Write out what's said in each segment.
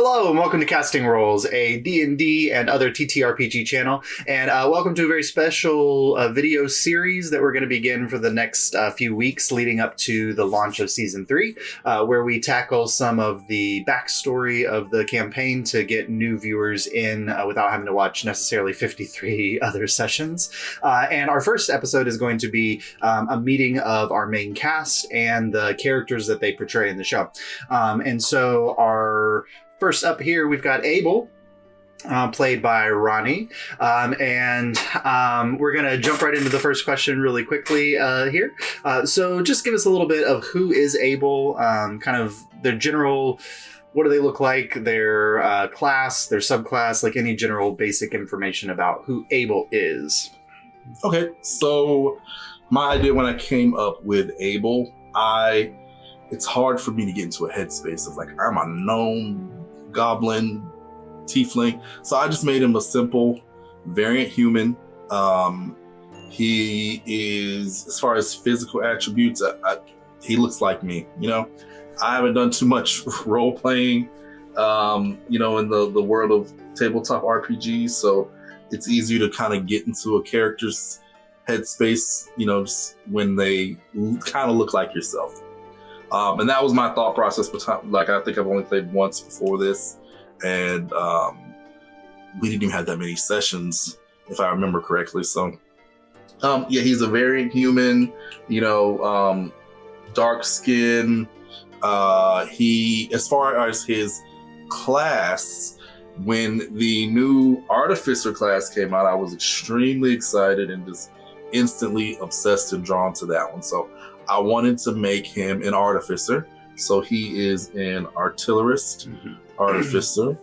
Hello and welcome to Casting Roles, a D&D and other TTRPG channel, and welcome to a very special video series that we're going to begin for the next few weeks leading up to the launch of Season 3, where we tackle some of the backstory of the campaign to get new viewers in without having to watch necessarily 53 other sessions. And our first episode is going to be a meeting of our main cast and the characters that they portray in the show. And so our first up here, we've got Abel, played by Ronnie. And we're going to jump right into the first question really quickly here. So just give us a little bit of who is Abel, kind of their general, what do they look like, their class, their subclass, like any general basic information about who Abel is. Okay, so my idea when I came up with Abel, it's hard for me to get into a headspace of like, I'm a gnome, goblin, tiefling. So I just made him a simple variant human. He is, as far as physical attributes, he looks like me. You know, I haven't done too much role playing, in the world of tabletop RPGs. So it's easier to kind of get into a character's headspace, just when they kind of look like yourself. And that was my thought process. Like, I think I've only played once before this, and we didn't even have that many sessions, if I remember correctly. So, he's a variant human. Dark skin. He, as far as his class, when the new Artificer class came out, I was extremely excited and just instantly obsessed and drawn to that one. So I wanted to make him an artificer. So he is an artillerist, artificer.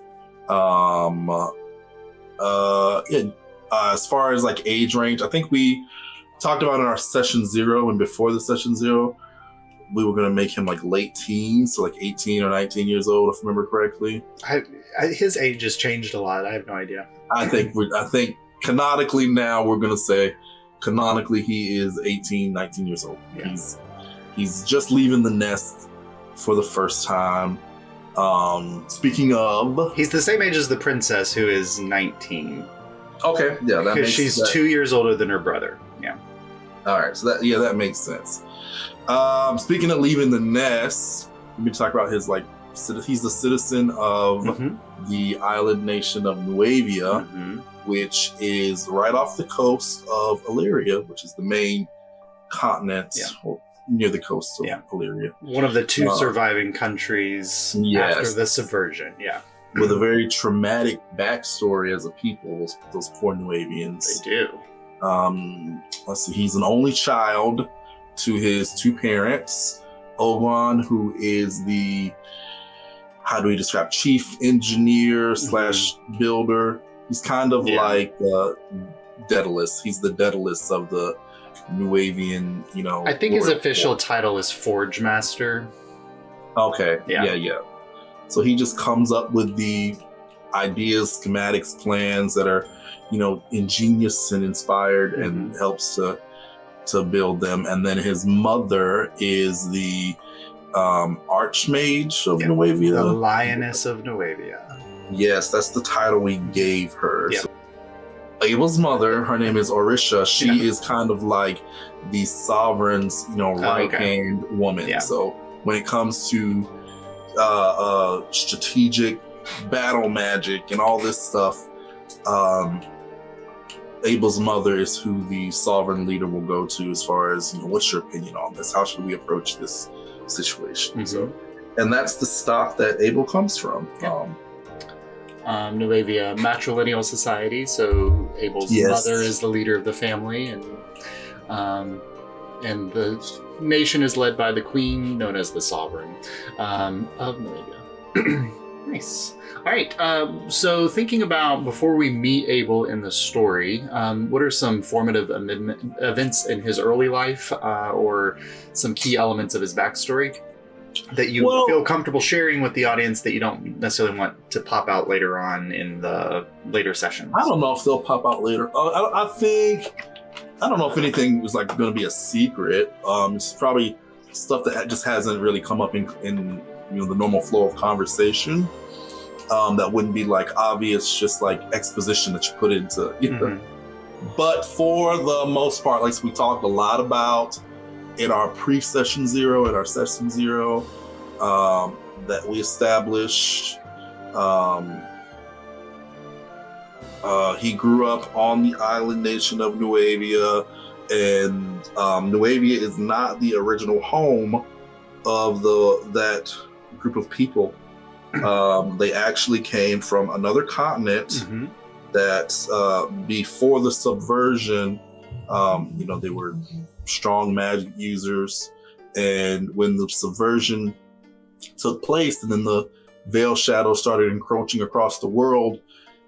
As far as like age range, I think we talked about in our session 0 and before the session 0, we were going to make him like late teens, so like 18 or 19 years old, if I remember correctly. His age has changed a lot. I have no idea. I think canonically now we're going to say canonically he is 18, 19 years old. Yeah. He's just leaving the nest for the first time. Speaking of... He's the same age as the princess, who is 19. Okay, yeah. Because she's 2 years older than her brother. Yeah. All right, so that makes sense. Speaking of leaving the nest, let me talk about his, he's a citizen of the island nation of Nuevia, which is right off the coast of Alyria, which is the main continent near the coast of Alyria. One of the 2 surviving countries after the subversion, with a very traumatic backstory as a people, those poor Nuevians. They do. Let's see, he's an only child to his 2 parents. Ogon, who is the, how do we describe, chief engineer / builder. He's kind of like Daedalus. He's the Daedalus of the Nuevian, I think his official title is Forge Master. Okay. Yeah. So he just comes up with the ideas, schematics, plans that are, ingenious and inspired and helps to build them. And then his mother is the Archmage of Nuevia. The Lioness of Nuevia. Yes, that's the title we gave her. Yep. So Abel's mother, her name is Orisha. She is kind of like the sovereign's, right-hand woman. Yeah. So when it comes to strategic battle magic and all this stuff, Abel's mother is who the sovereign leader will go to as far as, what's your opinion on this? How should we approach this situation? So, and that's the stock that Abel comes from. Nuevia matrilineal society, so Abel's mother is the leader of the family, and the nation is led by the queen, known as the sovereign of Nuevia. Nice. All right, so thinking about, before we meet Abel in the story, what are some formative events in his early life, or some key elements of his backstory that you feel comfortable sharing with the audience that you don't necessarily want to pop out later on in the later sessions? I don't know if they'll pop out later. I don't know if anything is going to be a secret. It's probably stuff that just hasn't really come up in the normal flow of conversation. that wouldn't be like obvious, just like exposition that you put into, you know. But for the most part, like we talked a lot about in our pre-session 0 and our session 0, that we established, he grew up on the island nation of Nuavia, and Nuavia is not the original home of that group of people. They actually came from another continent that before the subversion, they were strong magic users. And when the subversion took place and then the Veil Shadow started encroaching across the world,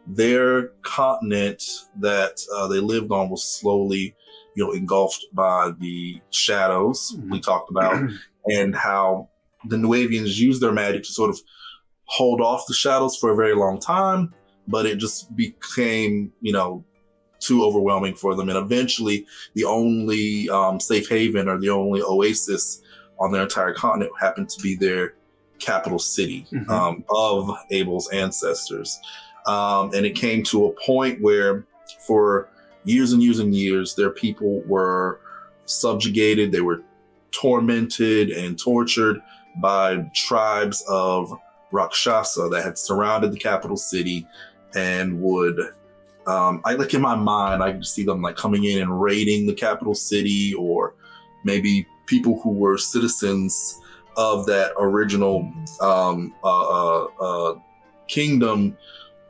their continent that they lived on was slowly, engulfed by the shadows we talked about, and how the Nuavians used their magic to sort of hold off the shadows for a very long time, but it just became, too overwhelming for them. And eventually the only safe haven or the only oasis on their entire continent happened to be their capital city of Abel's ancestors. And it came to a point where for years and years and years, their people were subjugated. They were tormented and tortured by tribes of Rakshasa that had surrounded the capital city and would, in my mind, I could see them like coming in and raiding the capital city, or maybe people who were citizens of that original kingdom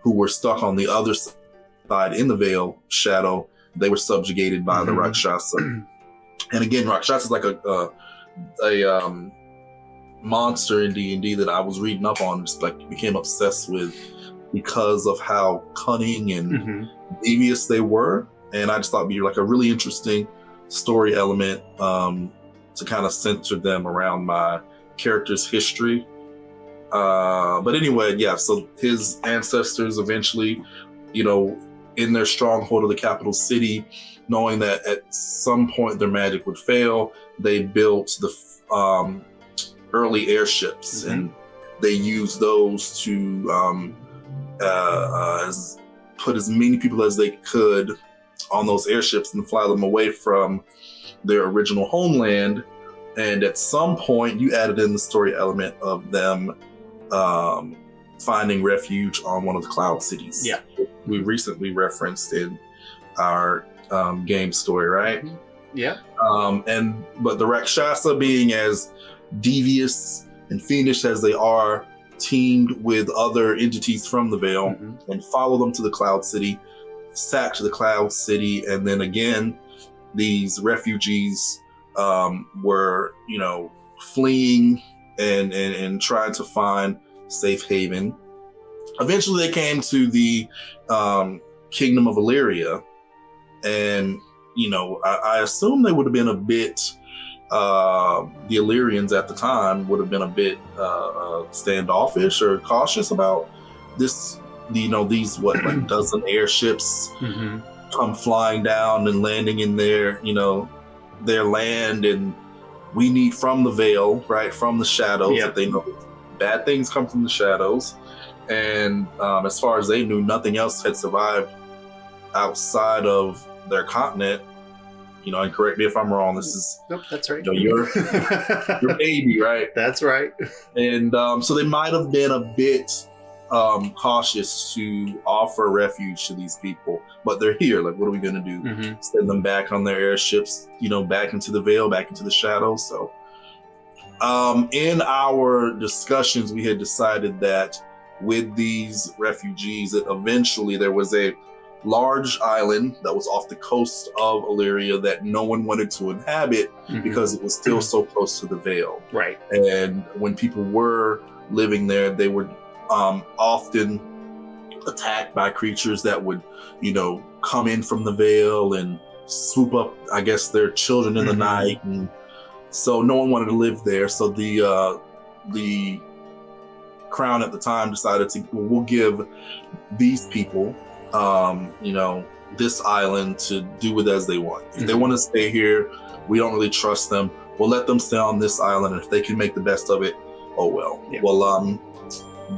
who were stuck on the other side in the Veil Shadow. They were subjugated by the Rakshasa. And again, Rakshasa is like a monster in D&D that I was reading up on, just like became obsessed with because of how cunning and devious they were. And I just thought it'd be like a really interesting story element to kind of center them around my character's history. But anyway, yeah, so his ancestors eventually, in their stronghold of the capital city, knowing that at some point their magic would fail, they built the early airships, and they used those to put as many people as they could on those airships and fly them away from their original homeland. And at some point, you added in the story element of them finding refuge on one of the cloud cities. Yeah, we recently referenced in our game story, right? Yeah. But the Rakshasa, being as devious and fiendish as they are, teamed with other entities from the Veil and follow them to the Cloud City, sacked the Cloud City, and then again, these refugees were, fleeing and trying to find safe haven. Eventually, they came to the kingdom of Alyria, and I assume they would have been a bit. The Illyrians at the time would have been a bit standoffish or cautious about this. These like dozen airships come flying down and landing in their land, and we need from the Veil, right, from the shadows. That they know bad things come from the shadows, and as far as they knew, nothing else had survived outside of their continent. And correct me if I'm wrong. This is nope, that's right. Your baby, right? That's right. And so they might have been a bit cautious to offer refuge to these people, but they're here. Like, what are we going to do? Send them back on their airships? Back into the Veil, back into the shadows. So, in our discussions, we had decided that with these refugees, that eventually there was a large island that was off the coast of Alyria that no one wanted to inhabit because it was still so close to the Veil. Right. And when people were living there, they were often attacked by creatures that would, come in from the Veil and swoop up, I guess, their children in the night. And so no one wanted to live there. So the crown at the time decided we'll give these people this island to do with as they want. If they want to stay here, we don't really trust them. We'll let them stay on this island, and if they can make the best of it, oh well. Yeah. Well,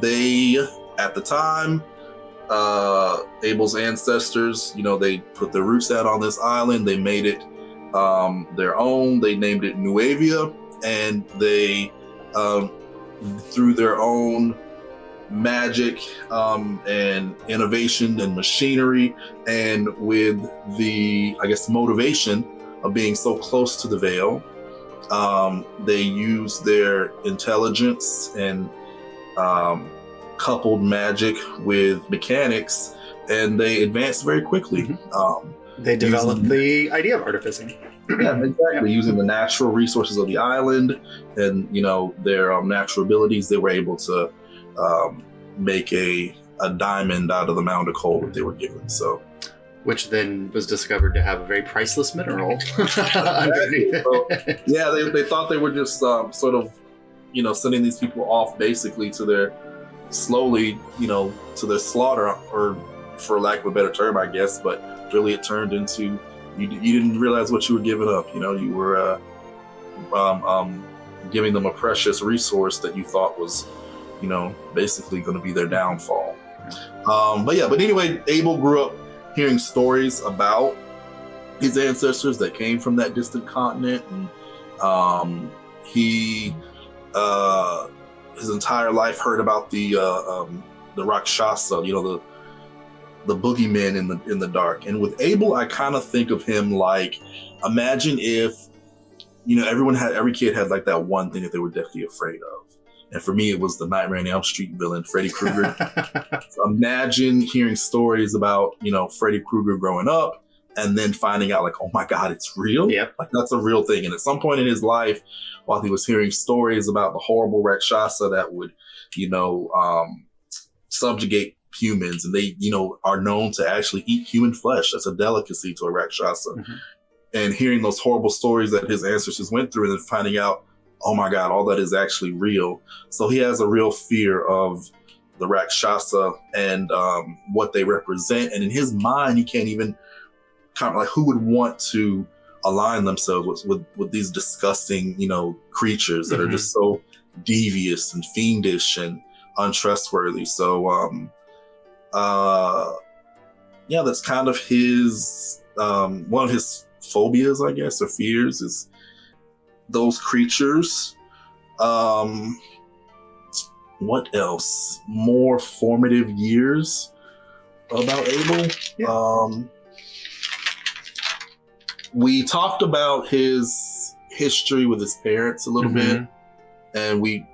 they at the time, Abel's ancestors, they put their roots out on this island. They made it their own. They named it Nuevia, and they, through their own magic and innovation and machinery, and with the, I guess, motivation of being so close to the Veil, they used their intelligence and coupled magic with mechanics, and they advanced very quickly. Mm-hmm. They developed the idea of artificing. Yeah, exactly. Using the natural resources of the island and their natural abilities, they were able to make a diamond out of the mound of coal that they were given. So, which then was discovered to have a very priceless mineral. Exactly. So, yeah, they thought they were just sort of sending these people off basically to their to their slaughter, or for lack of a better term, I guess. But really, it turned into you didn't realize what you were giving up. You were giving them a precious resource that you thought was basically going to be their downfall. But anyway, Abel grew up hearing stories about his ancestors that came from that distant continent, and he his entire life heard about the Rakshasa, the boogeyman in the dark. And with Abel, I kind of think of him like, imagine if every kid had like that one thing that they were deathly afraid of. And for me, it was the Nightmare on Elm Street villain, Freddy Krueger. So imagine hearing stories about, Freddy Krueger growing up, and then finding out like, oh my God, it's real? Yep. Like that's a real thing. And at some point in his life, while he was hearing stories about the horrible Rakshasa that would, subjugate humans, and they, are known to actually eat human flesh. That's a delicacy to a Rakshasa. Mm-hmm. And hearing those horrible stories that his ancestors went through, and then finding out, oh my God, all that is actually real. So he has a real fear of the Rakshasa and what they represent. And in his mind, he can't even kind of like, who would want to align themselves with these disgusting, creatures that are just so devious and fiendish and untrustworthy. So, that's kind of his, one of his phobias, I guess, or fears, is those creatures. What else? More formative years about Abel. Yeah. We talked about his history with his parents a little bit, and we,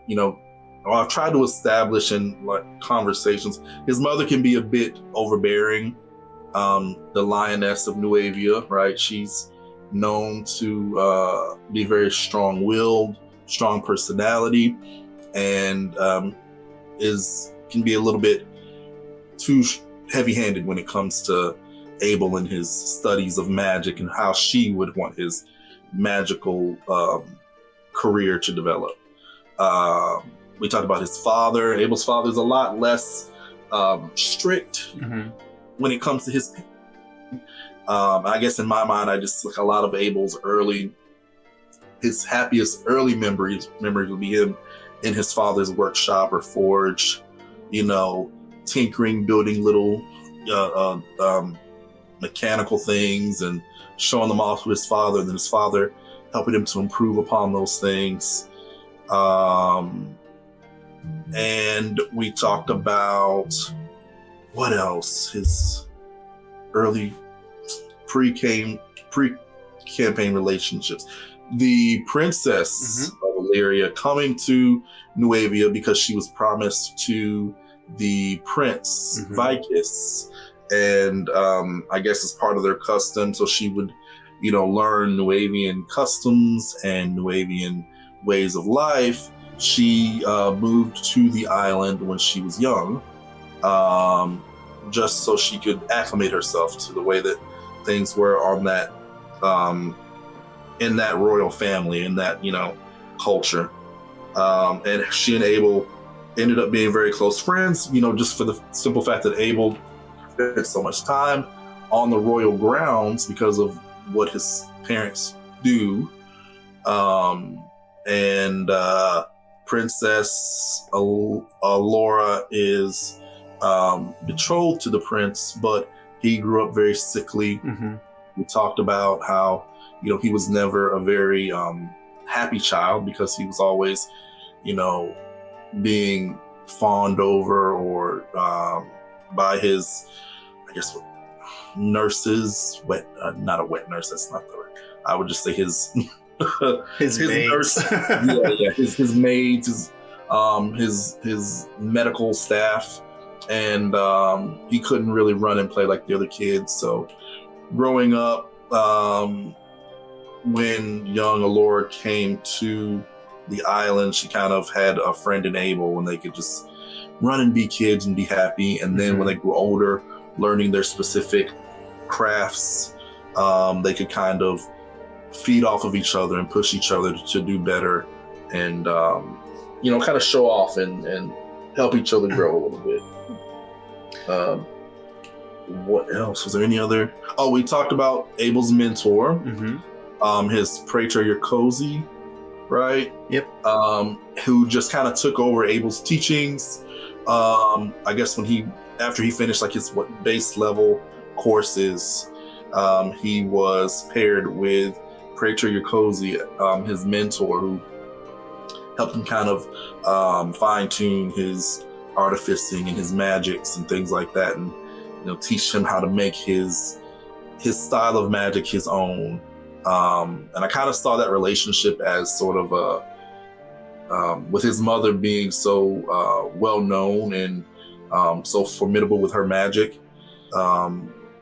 I've tried to establish in like conversations, his mother can be a bit overbearing. The Lioness of Nuevia, right? She's known to be very strong-willed, strong personality, and can be a little bit too heavy-handed when it comes to Abel and his studies of magic and how she would want his magical career to develop. We talked about his father. Abel's father is a lot less strict when it comes to his. I guess in my mind, I just like a lot of Abel's his happiest early memories would be him in his father's workshop or forge, tinkering, building little mechanical things and showing them off to his father, and then his father helping him to improve upon those things. And we talked about what else? His early pre-campaign relationships. The princess of Alyria coming to Nuevia because she was promised to the prince Vicus, and I guess as part of their custom, so she would, learn Nuevian customs and Nuevian ways of life. She moved to the island when she was young, just so she could acclimate herself to the way that things were on that, in that royal family, in that, culture. And she and Abel ended up being very close friends, just for the simple fact that Abel spent so much time on the royal grounds because of what his parents do. And Princess Alyria is betrothed to the prince, but he grew up very sickly. Mm-hmm. We talked about how, he was never a very happy child because he was always, being fawned over or by his, I guess, nurses. Not a wet nurse. That's not the word. I would just say his his nurse. His maids, his medical staff, and he couldn't really run and play like the other kids. So, growing up, when young Alyria came to the island, she kind of had a friend in Abel when they could just run and be kids and be happy. And then when they grew older, learning their specific crafts, they could kind of feed off of each other and push each other to do better, and kind of show off and help each other grow a little bit. What else? Was there any other? Oh, we talked about Abel's mentor, his Praetor Yokozi, right? Yep. Who just kind of took over Abel's teachings. I guess after he finished like his base level courses, he was paired with Praetor Yokozi, his mentor, who helped him kind of fine tune his artificing and his magics and things like that, and teach him how to make his style of magic his own. And I kind of saw that relationship as sort of with his mother being so well known and so formidable with her magic.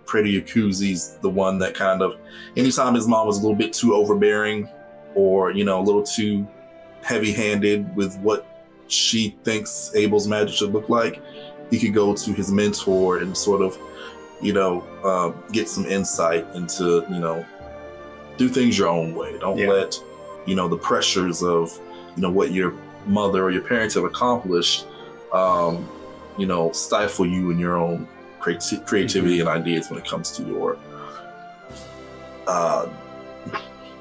Praetor Yokozi's the one that kind of, anytime his mom was a little bit too overbearing or a little too heavy-handed with what she thinks Abel's magic should look like, he could go to his mentor and sort of, get some insight into, do things your own way. Don't let, the pressures of, what your mother or your parents have accomplished, stifle you in your own creativity and ideas when it comes to your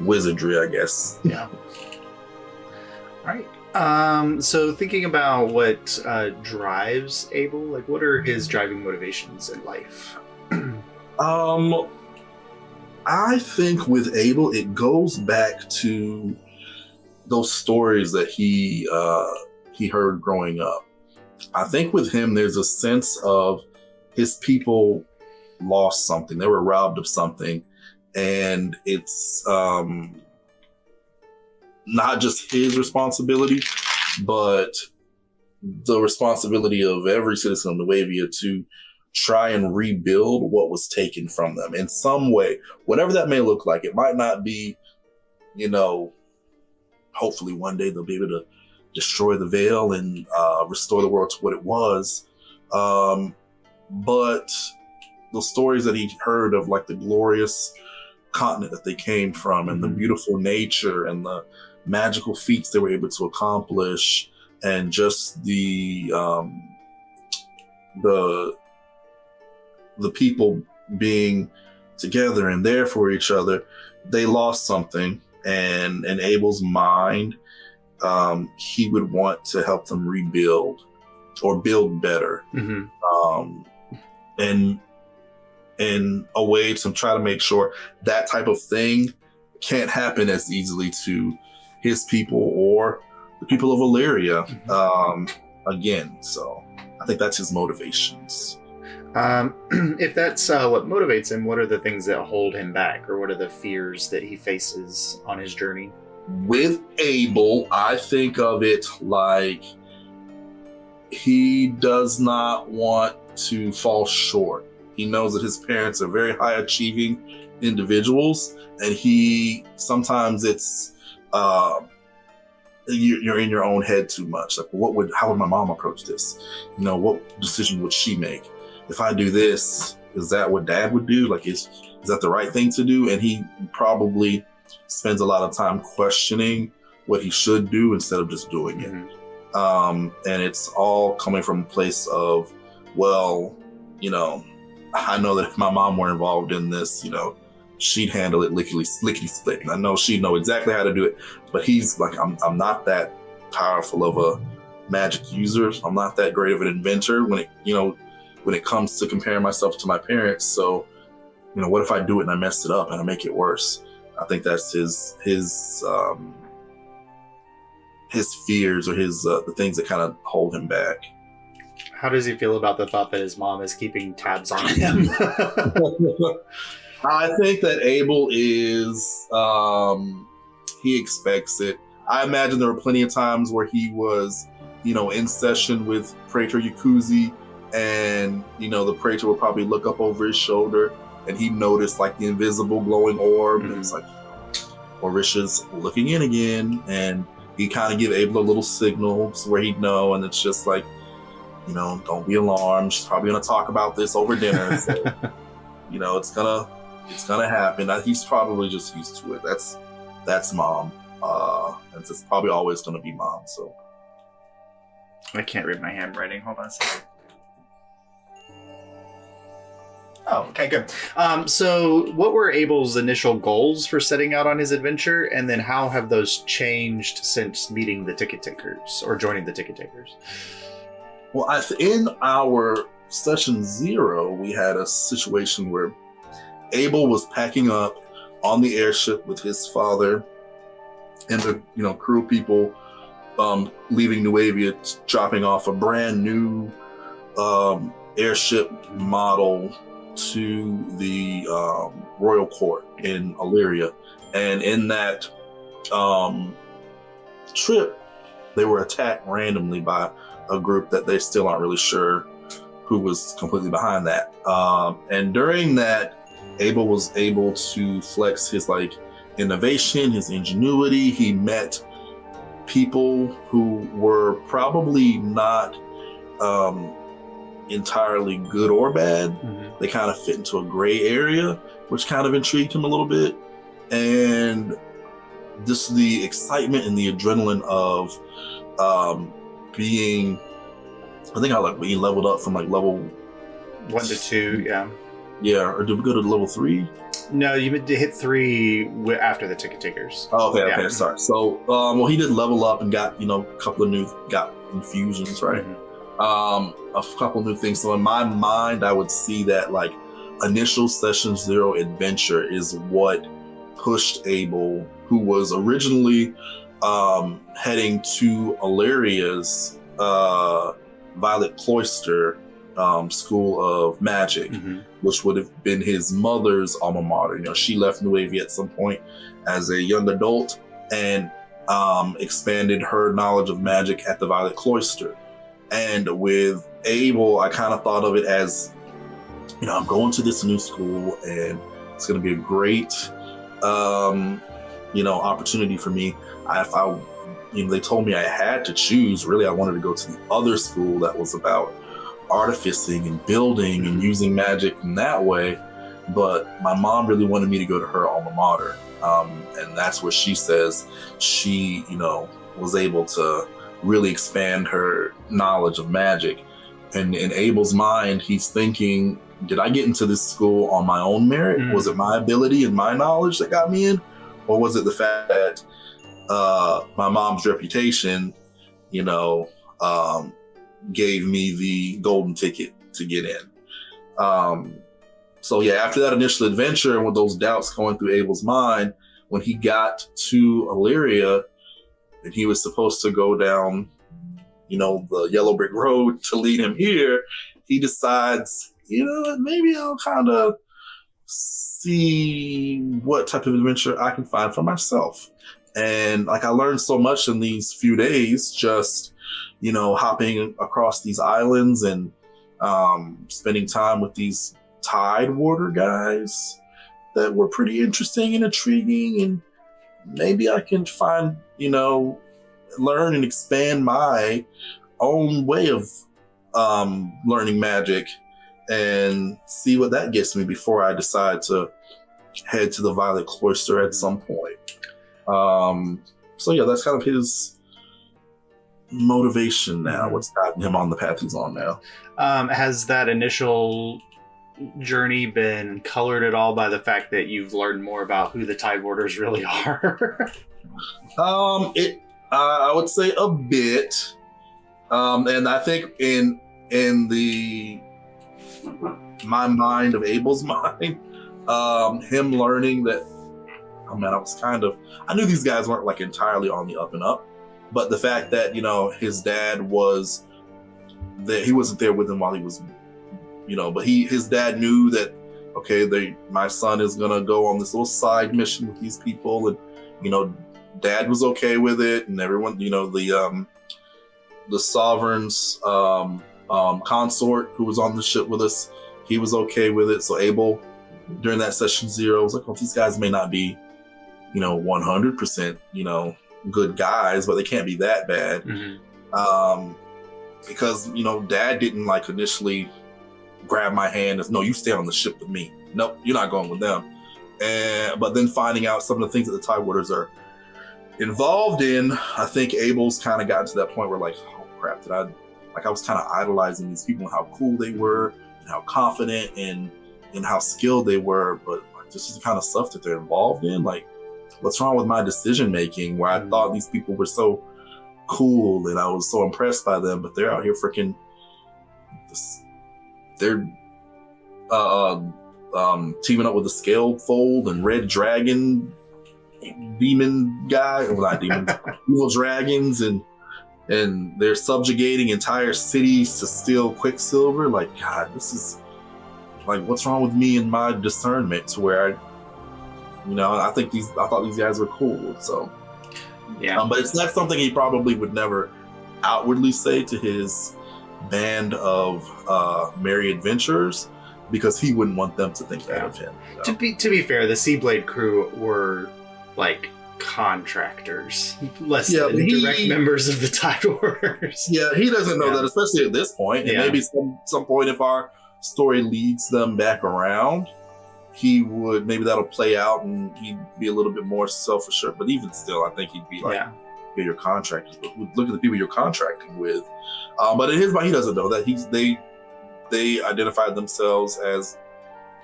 wizardry, I guess. Yeah. All right. So thinking about what drives Abel, like what are his driving motivations in life? I think with Abel, it goes back to those stories that he heard growing up. I think with him, there's a sense of his people lost something. They were robbed of something, and it's not just his responsibility, but the responsibility of every citizen of Nuevia to try and rebuild what was taken from them in some way, whatever that may look like. It might not be, hopefully one day they'll be able to destroy the veil and restore the world to what it was. But the stories that he heard of, like the glorious continent that they came from and the beautiful nature and the magical feats they were able to accomplish, and just the people being together and there for each other, they lost something. And in Abel's mind, he would want to help them rebuild or build better. And in a way to try to make sure that type of thing can't happen as easily to his people or the people of Alyria again. So I think that's his motivations. If that's what motivates him, what are the things that hold him back, or what are the fears that he faces on his journey? With Abel, I think of it like he does not want to fall short. He knows that his parents are very high achieving individuals, and sometimes it's you're in your own head too much. Like, how would my mom approach this? What decision would she make? If I do this, is that what dad would do? Like, is that the right thing to do? And he probably spends a lot of time questioning what he should do instead of just doing it. And it's all coming from a place of, well, I know that if my mom were involved in this, she'd handle it lickety split. And I know she'd know exactly how to do it. But he's like, I'm not that powerful of a magic user. I'm not that great of an inventor. When when it comes to comparing myself to my parents. So, what if I do it and I mess it up and I make it worse? I think that's his fears, or the things that kind of hold him back. How does he feel about the thought that his mom is keeping tabs on him? I think that Abel is, he expects it. I imagine there were plenty of times where he was, in session with Praetor Yakuzi, and, the Praetor would probably look up over his shoulder and he noticed like the invisible glowing orb. And it's like, Orisha's looking in again. And he kind of give Abel a little signals where he'd know. And it's just like, don't be alarmed. She's probably going to talk about this over dinner. So, it's gonna happen. He's probably just used to it. That's mom. And it's probably always going to be mom. So I can't read my handwriting. Hold on a second. Oh, okay, good. So what were Abel's initial goals for setting out on his adventure, and then how have those changed since meeting the Ticket Takers or joining the Ticket Takers? Well, in our session 0, we had a situation where Abel was packing up on the airship with his father and the crew people, leaving Nuavia, dropping off a brand new airship model to the royal court in Alyria. And in that trip, they were attacked randomly by a group that they still aren't really sure who was completely behind that. And during that, Abel was able to flex his innovation, his ingenuity. He met people who were probably not entirely good or bad. They kind of fit into a gray area, which kind of intrigued him a little bit. And just the excitement and the adrenaline of being, I think we leveled up from level 1 to 2, yeah. Yeah, or did we go to level 3? No, you hit 3 after the Ticket Takers. Oh, okay, sorry. So, he did level up and got, a couple of got infusions, right? A couple new things. So in my mind, I would see that initial session 0 adventure is what pushed Abel, who was originally heading to Alyria's Violet Cloister School of Magic, which would have been his mother's alma mater. She left Nuavia at some point as a young adult and expanded her knowledge of magic at the Violet Cloister. And with Abel, I kind of thought of it as, I'm going to this new school and it's going to be a great, opportunity for me. They told me I had to choose. Really, I wanted to go to the other school that was about artificing and building and using magic in that way. But my mom really wanted me to go to her alma mater. And that's where she says she, was able to really expand her knowledge of magic. And in Abel's mind, he's thinking, did I get into this school on my own merit? Was it my ability and my knowledge that got me in? Or was it the fact that my mom's reputation, gave me the golden ticket to get in? So yeah, after that initial adventure and with those doubts going through Abel's mind, when he got to Alyria and he was supposed to go down, the yellow brick road to lead him here, he decides, maybe I'll kind of see what type of adventure I can find for myself. And I learned so much in these few days, just, hopping across these islands and spending time with these Tide Water guys that were pretty interesting and intriguing. And maybe I can find, learn and expand my own way of learning magic and see what that gets me before I decide to head to the Violet Cloister at some point. So yeah, that's kind of his motivation now, what's gotten him on the path he's on now. Has that initial journey been colored at all by the fact that you've learned more about who the Tide Warders really are? I would say a bit. And I think in the my mind of Abel's mind. Him learning that, oh man, I knew these guys weren't like entirely on the up and up, but the fact that, his dad was there, he wasn't there with him while he was, but his dad knew that, okay, my son is gonna go on this little side mission with these people, and, dad was okay with it, and everyone, the Sovereign's consort who was on the ship with us, he was okay with it. So Abel, during that session 0, was like, well, these guys may not be, 100%, good guys, but they can't be that bad. Mm-hmm. Because, dad didn't like initially grab my hand as, no, you stay on the ship with me. Nope, you're not going with them. But then finding out some of the things that the Tidewaters are involved in, I think Abel's kind of gotten to that point where like, oh crap, I was kind of idolizing these people and how cool they were and how confident and how skilled they were, but like, this is the kind of stuff that they're involved in. Like, what's wrong with my decision making, where I thought these people were so cool and I was so impressed by them, but they're out here freaking, they're teaming up with the Scalefold and Red Dragon demon guy, well, not demons, evil dragons, and they're subjugating entire cities to steal Quicksilver. Like, God, this is like, what's wrong with me and my discernment to where I thought these guys were cool. So yeah, but it's not something he probably would never outwardly say to his band of merry adventurers, because he wouldn't want them to think that of him. So. To be fair, the Seablade crew were like contractors, less than direct members of the Tidewaters. Yeah, he doesn't know that, especially at this point. And maybe some point, if our story leads them back around, maybe that'll play out and he'd be a little bit more self-assured. But even still, I think he'd be like, your contractors. Look at the people you're contracting with. But in his mind, he doesn't know that they identified themselves as,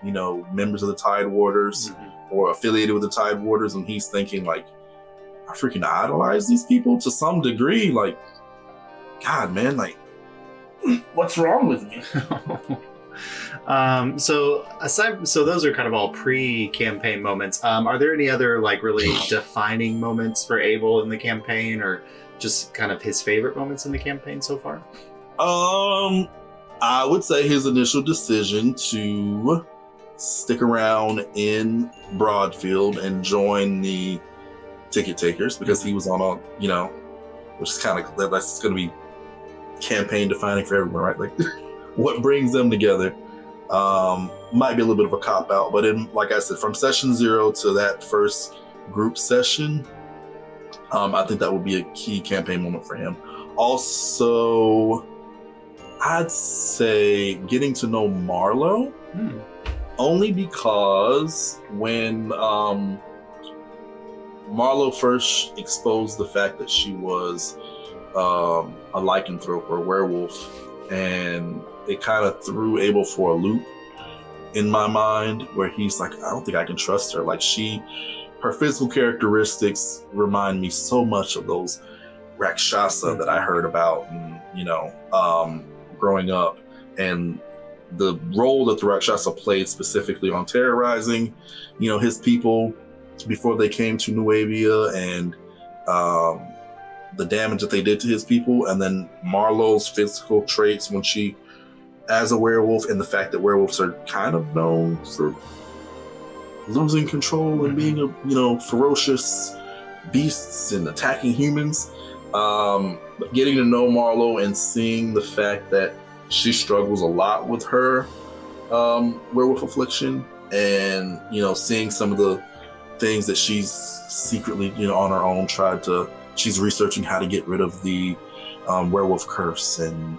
members of the Tidewaters, mm-hmm. or affiliated with the Tidewaters, and he's thinking like, I freaking idolize these people to some degree. Like, God, man, like, what's wrong with me? So those are kind of all pre-campaign moments. Are there any other like really defining moments for Abel in the campaign, or just kind of his favorite moments in the campaign so far? I would say his initial decision to stick around in Broadfield and join the Ticket Takers, because he was on a, which is kind of, that's going to be campaign defining for everyone, right? Like, what brings them together might be a little bit of a cop out, but like I said, from session 0 to that first group session, I think that would be a key campaign moment for him. Also, I'd say getting to know Marlo, only because when Marlo first exposed the fact that she was a lycanthrope or werewolf, and it kind of threw Abel for a loop in my mind, where he's like, I don't think I can trust her. Like, her physical characteristics remind me so much of those Rakshasa that I heard about, and, growing up, and the role that the Rakshasa played specifically on terrorizing, his people before they came to Nuevia, and the damage that they did to his people, and then Marlo's physical traits when she, as a werewolf, and the fact that werewolves are kind of known for losing control and being ferocious beasts and attacking humans. But getting to know Marlo and seeing the fact that she struggles a lot with her werewolf affliction, and seeing some of the things that she's secretly on her own she's researching how to get rid of the werewolf curse, and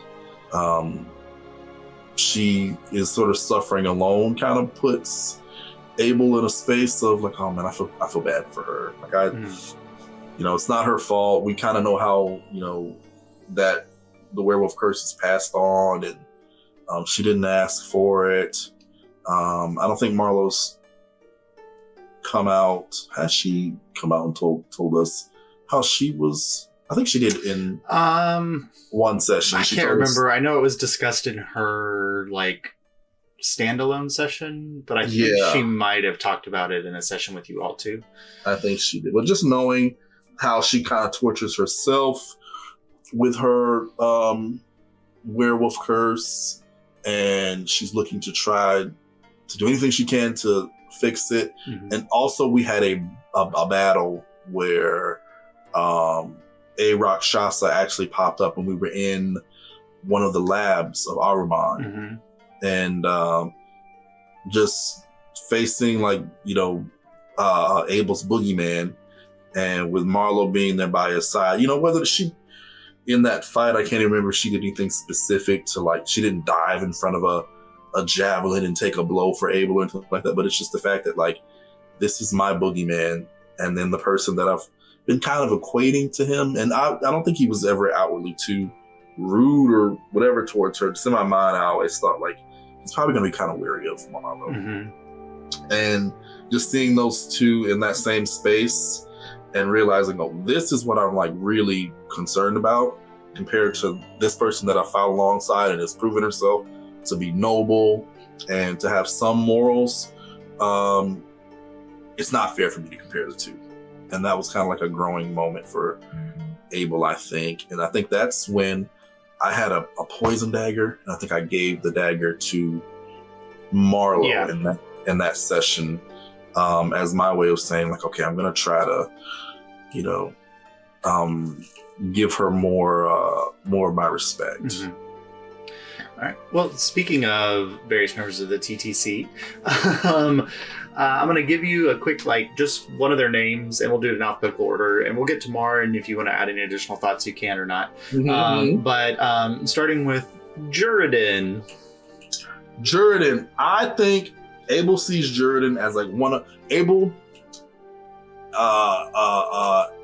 she is sort of suffering alone, kind of puts Abel in a space of like, oh man, I feel bad for her. Like, it's not her fault. We kind of know how, that the werewolf curse is passed on, and she didn't ask for it. I don't think Marlo's come out. Has she come out and told us how she was? I think she did in one session. I can't remember. I know it was discussed in her standalone session, but I think Yeah. she might have talked about it in a session with you all too. I think she did. But just knowing how she kind of tortures herself with her werewolf curse, and she's looking to try to do anything she can to fix it. Mhm. And also we had a battle where a Rakshasa actually popped up when we were in one of the labs of Aruman. Mhm. And just facing Abel's boogeyman, and with Marlo being there by his side, whether she in that fight, I can't even remember if she did anything specific to she didn't dive in front of a javelin and take a blow for Abel or anything like that, but it's just the fact that this is my boogeyman, and then the person that I've been kind of equating to him, and I don't think he was ever outwardly too rude or whatever towards her. Just in my mind, I always thought he's probably going to be kind of wary of Marlo. Mhm. And just seeing those two in that same space and realizing, oh, this is what I'm really concerned about, compared to this person that I fought alongside and has proven herself to be noble and to have some morals. It's not fair for me to compare the two. And that was kind of a growing moment for Abel, I think. And I think that's when I had a poison dagger, and I think I gave the dagger to Marlo in that session, as my way of saying okay, I'm gonna try to, give her more of my respect. Mhm. All right. Well, speaking of various members of the TTC, I'm going to give you a quick, just one of their names, and we'll do it in alphabetical order, and we'll get to Mar, and if you want to add any additional thoughts, you can or not. But starting with Juridan. Juridan, I think Abel sees Juridan as one of Abel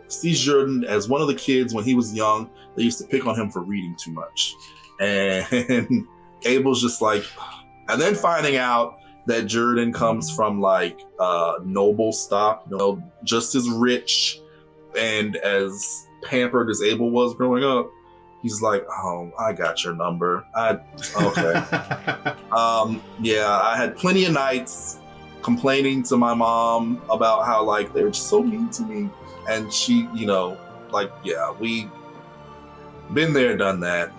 sees Juridan as one of the kids when he was young. They used to pick on him for reading too much, and Abel's just and then finding out that Juridan comes from noble stock, just as rich and as pampered as Abel was growing up. He's oh, I got your number. Okay. I had plenty of nights complaining to my mom about how they were just so mean to me, and she, we been there, done that.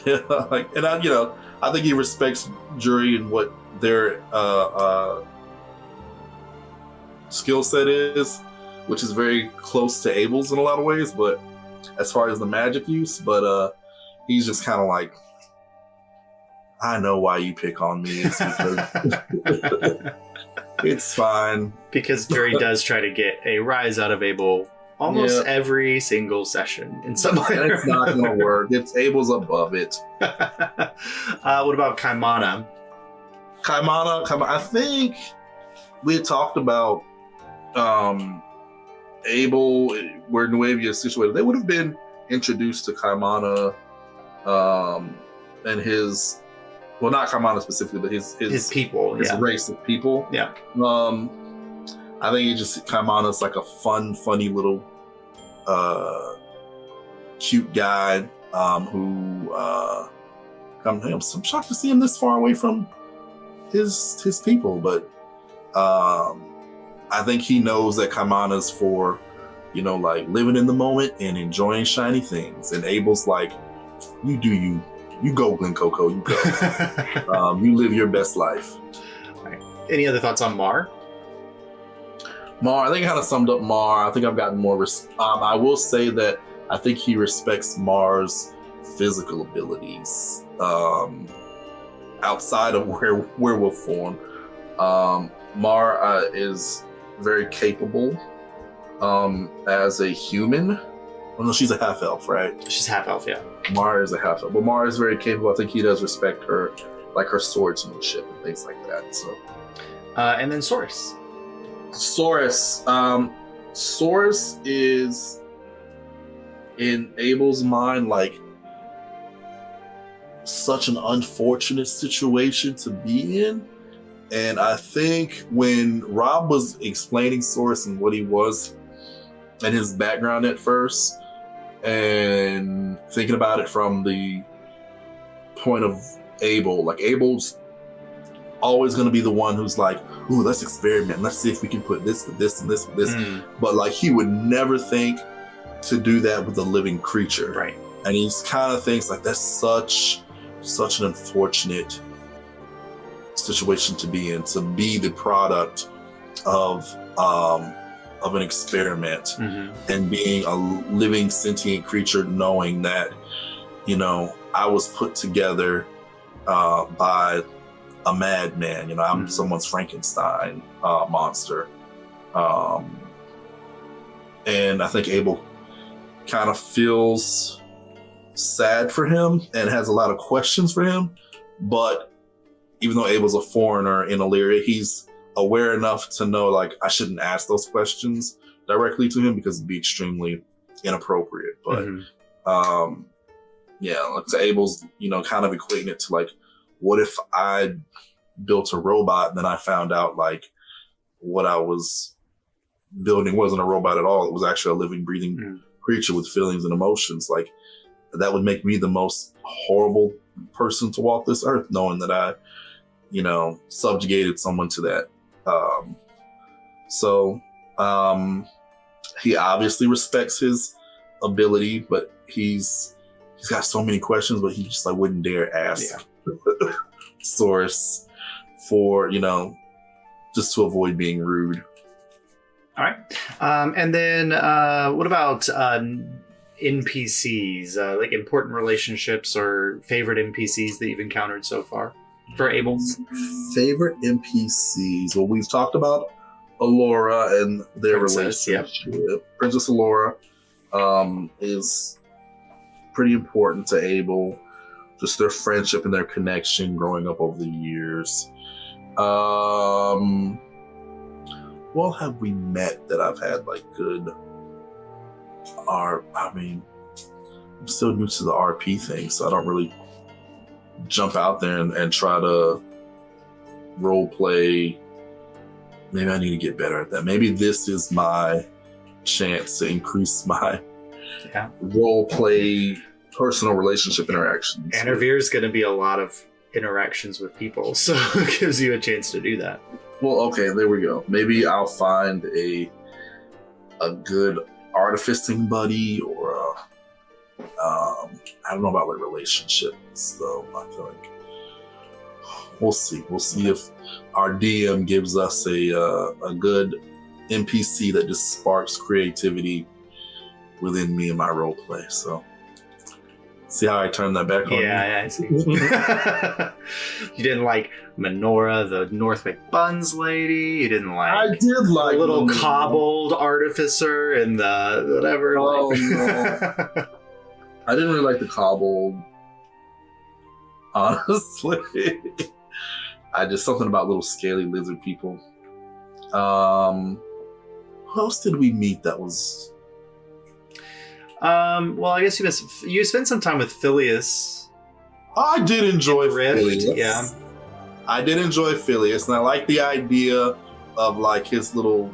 And I think he respects Jury and what their skill set is, which is very close to Abel's in a lot of ways, but as far as the magic use, but he's just kind of I know why you pick on me. It's because it's fine. Because Jury does try to get a rise out of Abel almost every single session in some way. It's not going to work. Abel's above it. What about Kaimana? Kaimana, I think we had talked about Abel, where Nuevia is situated. They would have been introduced to Kaimana and his, well, not Kaimana specifically, but his people, his race of people. Yeah. I think Kaimana's a funny little cute guy who I'm shocked to see him this far away from his people, but I think he knows that Kaimana's for living in the moment and enjoying shiny things, and Abel's you do you go, Glen Coco, you go. You live your best life. Right. Any other thoughts on Mar? I think I kind of summed up Mar. I think I've gotten more I will say that I think he respects Mar's physical abilities outside of werewolf form. Mar is very capable as a human. Well, no, she's a half elf, right? She's half elf, yeah. Mar is a half elf, but Mar is very capable. I think he does respect her, her swordsmanship and things like that. So, and then Saurus. Saurus is in Abel's mind such an unfortunate situation to be in. And I think when Rob was explaining Saurus and what he was and his background at first, and thinking about it from the point of Abel, Abel's always going to be the one who's like, ooh, let's experiment. Let's see if we can put this with this and this with this. But like, he would never think to do that with a living creature. Right. And he kind of thinks like, that's such an unfortunate situation to be in, to be the product of an experiment and being a living sentient creature, knowing that, you know, I was put together by a madman. You know, I'm someone's Frankenstein monster. And I think Abel kind of feels sad for him and has a lot of questions for him. But even though Abel's a foreigner in Alyria, he's aware enough to know, like, I shouldn't ask those questions directly to him because it'd be extremely inappropriate. But yeah, like, so Abel's, you know, kind of equating it to like, what if I built a robot and then I found out like what I was building wasn't a robot at all. It was actually a living, breathing creature with feelings and emotions. Like, that would make me the most horrible person to walk this earth, knowing that I, you know, subjugated someone to that. So he obviously respects his ability, but he's got so many questions, but he just like wouldn't dare ask Source for, you know, just to avoid being rude. All right. And then what about NPCs, like important relationships or favorite NPCs that you've encountered so far for Abel? Favorite NPCs? Well, we've talked about Alyria and their relationship. Princess Alyria is pretty important to Abel. Just their friendship and their connection growing up over the years. Well, have we met that I've had like good I mean, I'm still new to the RP thing, so I don't really jump out there and try to role play. Maybe I need to get better at that. Maybe this is my chance to increase my role play personal relationship interactions. Intervere's going to be a lot of interactions with people, so it gives you a chance to do that. Well, okay, there we go. Maybe I'll find a good artificing buddy, or I don't know about like relationships though. I feel like we'll see. We'll see if our DM gives us a good NPC that just sparks creativity within me and my role play. So see how I turn that back on? Yeah, I see. You didn't like Menorah, the North McBuns lady. You didn't like. I did like the little Menorah. Cobbled artificer and the whatever. Oh like. no, I didn't really like the Cobbled. Honestly, I just something about little scaly lizard people. Who else did we meet that was? Well, I guess you spent some time with Phileas. I did enjoy Rift, Phileas. yeah. I did enjoy Phileas, and I like the idea of like his little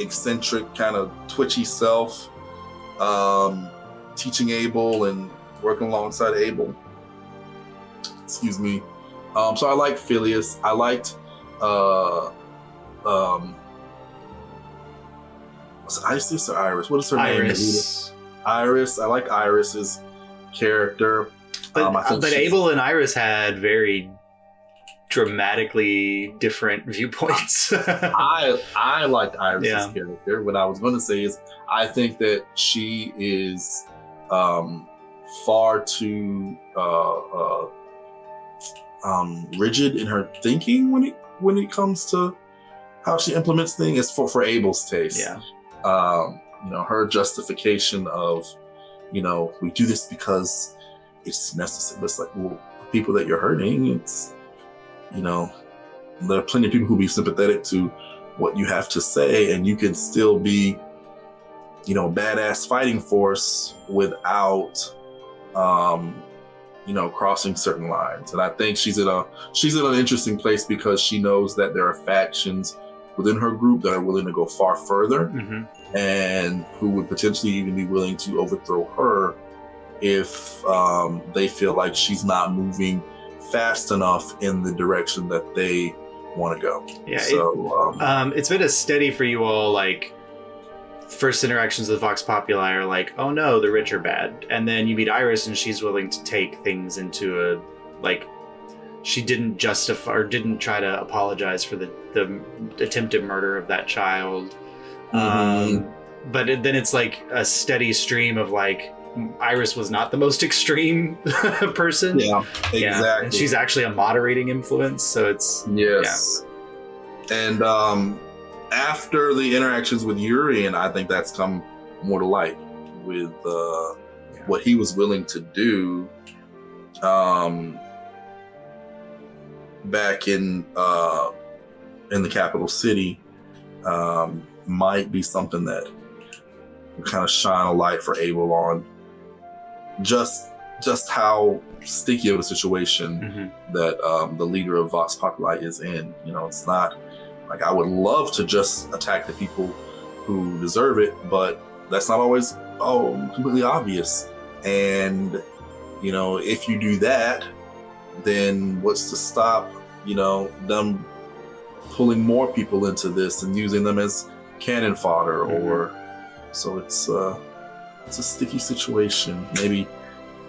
eccentric, kind of twitchy self, teaching Abel and working alongside Abel. Excuse me. So I liked Phileas. I liked was it Isis or Iris? What is her name? Iris. I like Iris's character. But Abel and Iris had very dramatically different viewpoints. I liked Iris's character. What I was going to say is I think that she is far too rigid in her thinking when it comes to how she implements things. For Abel's taste. Yeah. Her justification of, we do this because it's necessary. But it's like, well, the people that you're hurting, it's, there are plenty of people who be sympathetic to what you have to say, and you can still be, a badass fighting force without, crossing certain lines. And I think she's in an interesting place because she knows that there are factions within her group that are willing to go far further, and who would potentially even be willing to overthrow her if they feel like she's not moving fast enough in the direction that they want to go. Yeah. So It's been a steady for you all, like, first interactions with Vox Populi are like, oh no, the rich are bad. And then you meet Iris and she's willing to take things into a, like, she didn't justify or didn't try to apologize for the attempted murder of that child. But then it's like a steady stream of, like, Iris was not the most extreme person. Yeah, exactly. Yeah, and she's actually a moderating influence. So it's... Yes. Yeah. And after the interactions with Yuri, and I think that's come more to light with what he was willing to do back in the capital city, might be something that will kind of shine a light for Abel on just how sticky of a situation that the leader of Vox Populi is in. You know, it's not like I would love to just attack the people who deserve it, but that's not always completely obvious. And, you know, if you do that, then what's to stop, you know, them pulling more people into this and using them as cannon fodder? Or so it's a sticky situation. Maybe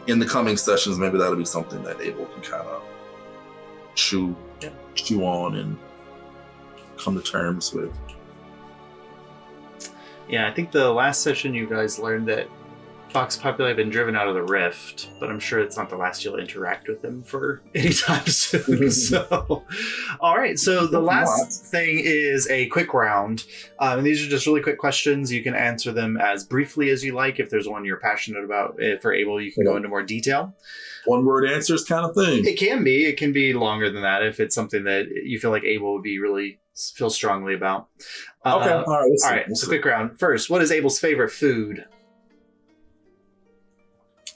in the coming sessions, maybe that'll be something that Abel can kind of chew on and come to terms with. Yeah, I think the last session you guys learned that Vox Populi have been driven out of the Rift, but I'm sure it's not the last you'll interact with them for any time soon. So, all right. So the last thing is a quick round. And these are just really quick questions. You can answer them as briefly as you like. If there's one you're passionate about for Abel, you can go into more detail. One word answers kind of thing. It can be. It can be longer than that if it's something that you feel like Abel would be really feel strongly about. Okay. All right. All right. So quick round. First, what is Abel's favorite food?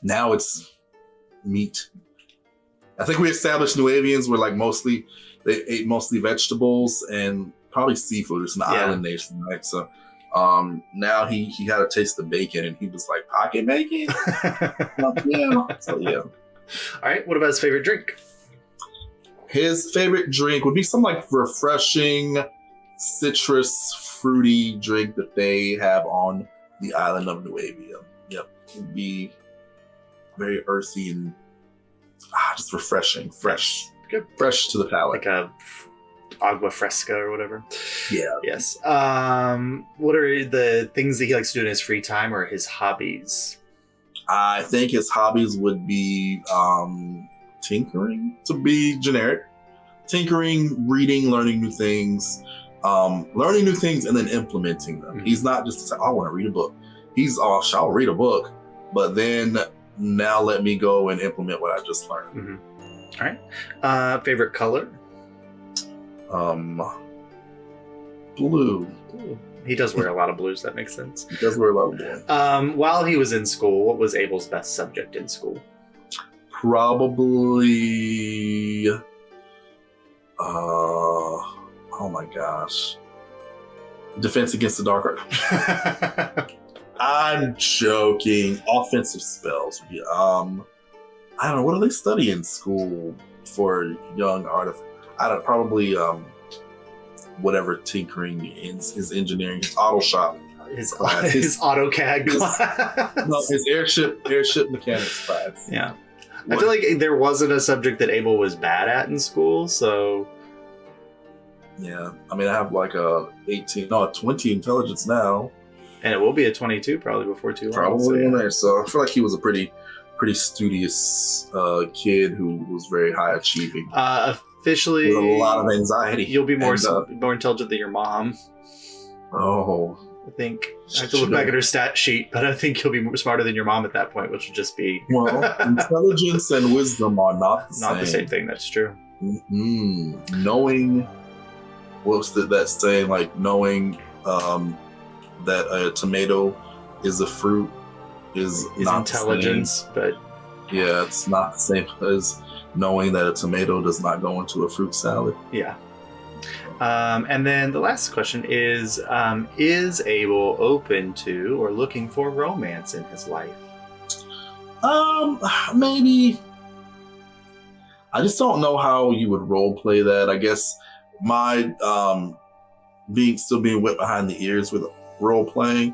Now it's meat. I think we established Nuavians were like they ate mostly vegetables and probably seafood. It's an island nation, right? So now he had to taste the bacon and he was like, pocket bacon? Yeah. So yeah. All right. What about his favorite drink? His favorite drink would be some like refreshing citrus fruity drink that they have on the island of Nuavia. Yep. It'd be very earthy and just refreshing, fresh. Good. Fresh to the palate. Like a agua fresca or whatever. Yeah. Yes. What are the things that he likes to do in his free time or his hobbies? I think his hobbies would be tinkering, to be generic. Tinkering, reading, learning new things, and then implementing them. He's not just I want to read a book. He's I'll read a book, but then now let me go and implement what I just learned. All right. Favorite color? Blue. Ooh. He does wear a lot of blues. That makes sense. He does wear a lot of blue. While he was in school, what was Abel's best subject in school? Probably. Oh my gosh. Defense against the dark art. I'm joking. Offensive spells. I don't know. What do they study in school for young artists? I don't probably whatever tinkering his engineering, his auto shop. His AutoCAD class. No, his airship mechanics class. Yeah. I feel like there wasn't a subject that Abel was bad at in school, so... Yeah. I mean, I have like a 20 intelligence now. And it will be a 22 probably before too long. Probably in there. So I feel like he was a pretty studious kid who was very high achieving. Officially... with a lot of anxiety. You'll be more intelligent than your mom. Oh... I think I have to look back at her stat sheet, but I think you'll be smarter than your mom at that point, which would just be intelligence and wisdom are not the same thing. That's true. Knowing what's that saying? Like knowing that a tomato is a fruit is not intelligence, but yeah, it's not the same as knowing that a tomato does not go into a fruit salad. Yeah. And then the last question is Abel open to or looking for romance in his life? Maybe. I just don't know how you would role play that. I guess my being wet behind the ears with role playing,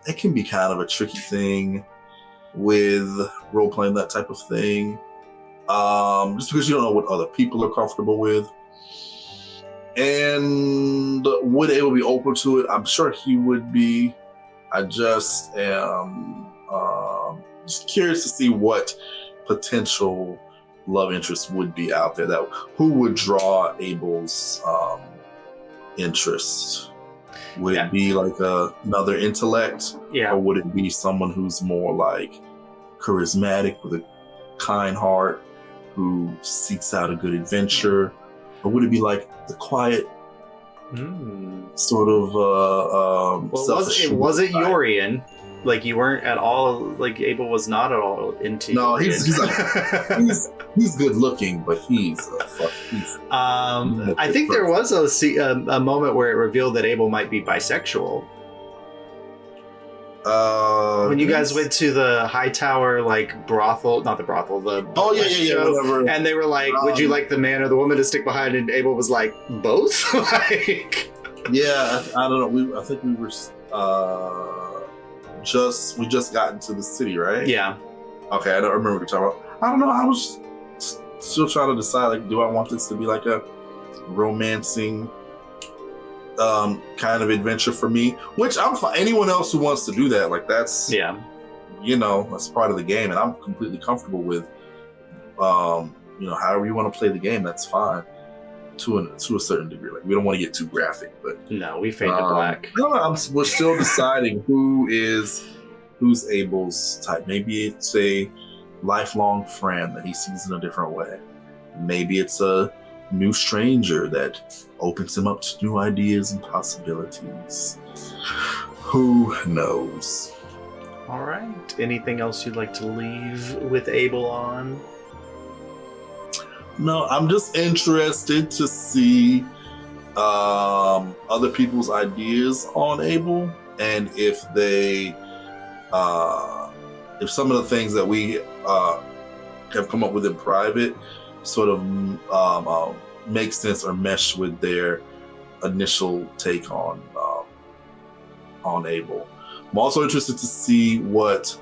it can be kind of a tricky thing with role playing that type of thing. Just because you don't know what other people are comfortable with. And would Abel be open to it? I'm sure he would be. I just am just curious to see what potential love interest would be out there, that who would draw Abel's interest. Would it be like another intellect? Or would it be someone who's more like charismatic with a kind heart, who seeks out a good adventure? Or would it be like the quiet sort of was it Yorian? Like, you weren't at all, like, Abel was not at all into. No, he's good looking, but he's a fuck. I think there was a moment where it revealed that Abel might be bisexual. When you guys went to the Hightower, like, brothel, not the brothel, the whatever. And they were like, would you like the man or the woman to stick behind? And Abel was like, both? Like, yeah, I don't know. I think we were we just got into the city, right? Yeah. Okay, I don't remember what you're talking about. I don't know. I was still trying to decide, like, do I want this to be like a romancing kind of adventure for me? Which I'm fine. Anyone else who wants to do that, like, that's that's part of the game, and I'm completely comfortable with however you want to play the game. That's fine to a certain degree. Like, we don't want to get too graphic, but no, we fade to black. No, we're still deciding who's Abel's type. Maybe it's a lifelong friend that he sees in a different way. Maybe it's a new stranger that opens him up to new ideas and possibilities. Who knows? All right. Anything else you'd like to leave with Abel on? No, I'm just interested to see other people's ideas on Abel, and if they, if some of the things that we have come up with in private sort of make sense or mesh with their initial take on Abel. I'm also interested to see what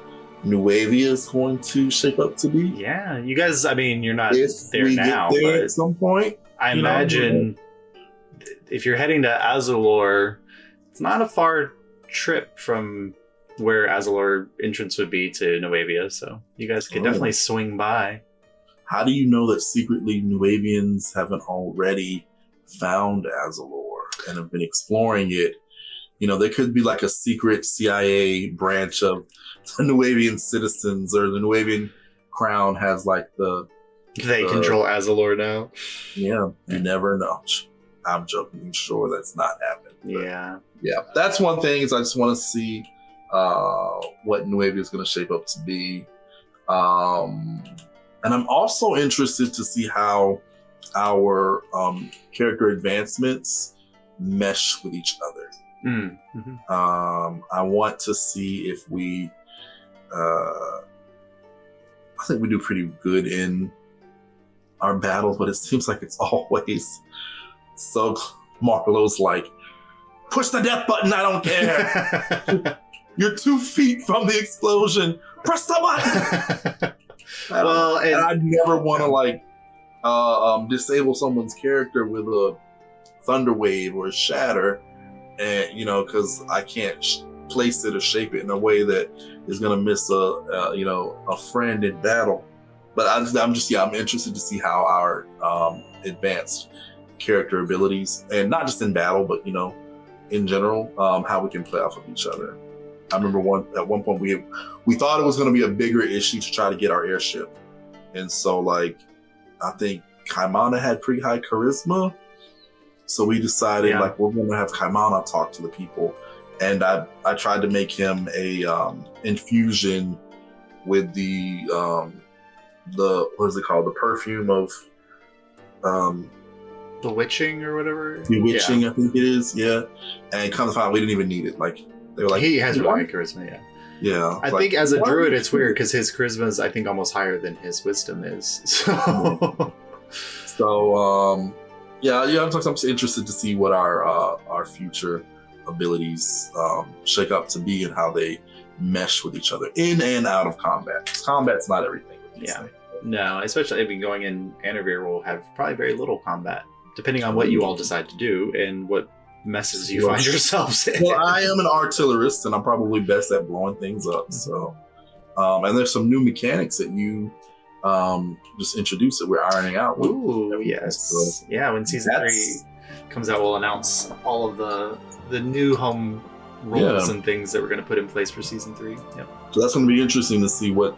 Nuevia is going to shape up to be. Yeah, you guys, I mean, you're not if there we now, get there but at some point. I imagine if you're heading to Azalor, it's not a far trip from where Azalor entrance would be to Nuevia, so you guys could definitely swing by. How do you know that secretly Nuevians haven't already found Azalor and have been exploring it? You know, there could be like a secret CIA branch of the Nuevian citizens, or the Nuevian crown has like they control Azalor now. Yeah, you never know. I'm joking. I'm sure that's not happening. Yeah. That's one thing. Is I just want to see what Nuevia is going to shape up to be, and I'm also interested to see how our character advancements mesh with each other. Mm-hmm. I want to see if we I think we do pretty good in our battles, but it seems like it's always so Marlowe's like, push the death button, I don't care. You're 2 feet from the explosion, press the button. Well, and I never want to like disable someone's character with a thunder wave or a shatter, and because I can't place it or shape it in a way that is going to miss a friend in battle. But I'm interested to see how our advanced character abilities, and not just in battle, but in general, how we can play off of each other. I remember at one point we thought it was going to be a bigger issue to try to get our airship, and so like I think Kaimana had pretty high charisma, so we decided like we're going to have Kaimana talk to the people, and I tried to make him a infusion with the what is it called, the perfume of Bewitching or whatever. Bewitching, I think it is. Yeah, and kind of found we didn't even need it. Like they were like, he has really high charisma. Yeah. I think as a druid, it's weird because his charisma is, I think, almost higher than his wisdom is. So So yeah, I'm just interested to see what our future abilities shake up to be and how they mesh with each other in and out of combat. Combat's not everything. Yeah. No, especially going in Anarvir will have probably very little combat, depending on what you all decide to do and what messes you find yourselves in. Well, I am an artillerist, and I'm probably best at blowing things up. So, and there's some new mechanics that you just introduced that we're ironing out. Ooh, yes. So yeah, when season 3 comes out, we'll announce all of the new home rules and things that we're going to put in place for season 3. Yep. So that's going to be interesting to see what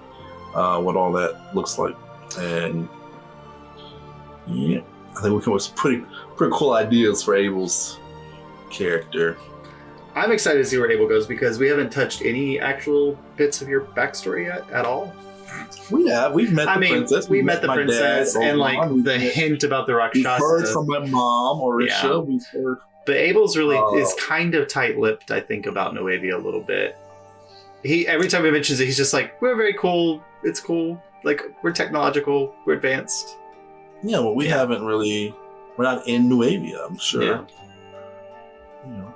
all that looks like. And yeah, I think we come up with some pretty cool ideas for Abel's character. I'm excited to see where Abel goes because we haven't touched any actual bits of your backstory yet at all. We have. We've met the princess. We met the princess and like the hint about the Rakshasa. We've heard from my mom, Orisha. Yeah. We've heard. But Abel's really is kind of tight-lipped, I think, about Nuevia a little bit. He every time he mentions it, he's just like, "We're very cool. It's cool. Like we're technological. We're advanced." Yeah, well, we haven't really. We're not in Nuevia, I'm sure. Yeah. You know.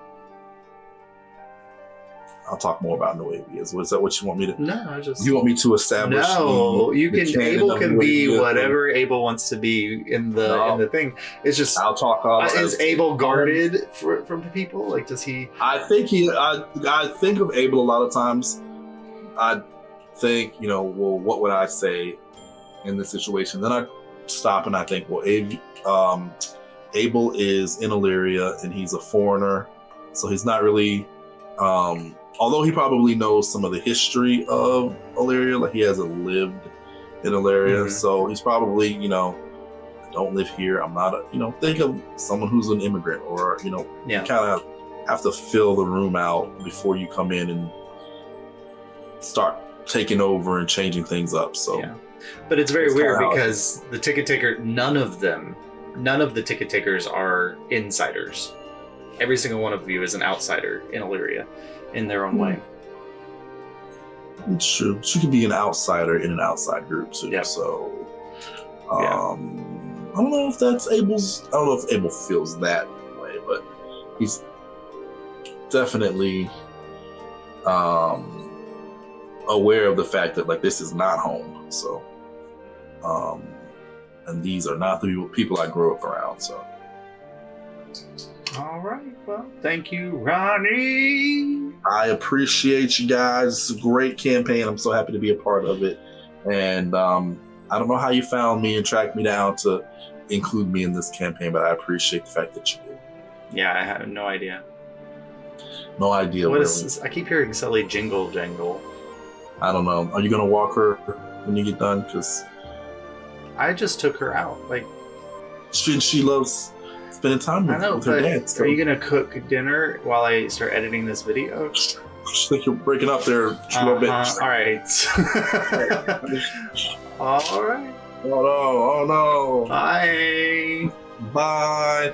I'll talk more about Nuevia. Is that what you want me to? No, I just. You want me to establish? No, you can. Abel can be whatever Abel wants to be in the thing. It's just. I'll talk. Is Abel guarded from the people? Like, does he? I think I think of Abel a lot of times. I think, well, what would I say in this situation? Then I stop and I think, well, Abel is in Alyria and he's a foreigner, so he's not really. Although he probably knows some of the history of Alyria, like he hasn't lived in Alyria, so he's probably, I don't live here. I'm not think of someone who's an immigrant or, you kind of have to fill the room out before you come in and start taking over and changing things up. So, yeah. But it's very weird because the ticket taker, none of the ticket takers are insiders. Every single one of you is an outsider in Alyria in their own way. It's true. She could be an outsider in an outside group too. Yep. So, I don't know if that's Abel's. I don't know if Abel feels that way, but he's definitely aware of the fact that like this is not home. So, and these are not the people I grew up around. So. All right. Well, thank you, Ronnie. I appreciate you guys. It's a great campaign. I'm so happy to be a part of it. And I don't know how you found me and tracked me down to include me in this campaign, but I appreciate the fact that you did. Yeah, I have no idea. No idea. What is this? I keep hearing Sully jingle jangle. I don't know. Are you going to walk her when you get done? Because I just took her out. Like she loves spending time with her dad. So. Are you gonna cook dinner while I start editing this video? I think you're breaking up there a little bit. All right. All right. Oh no! Bye. Bye.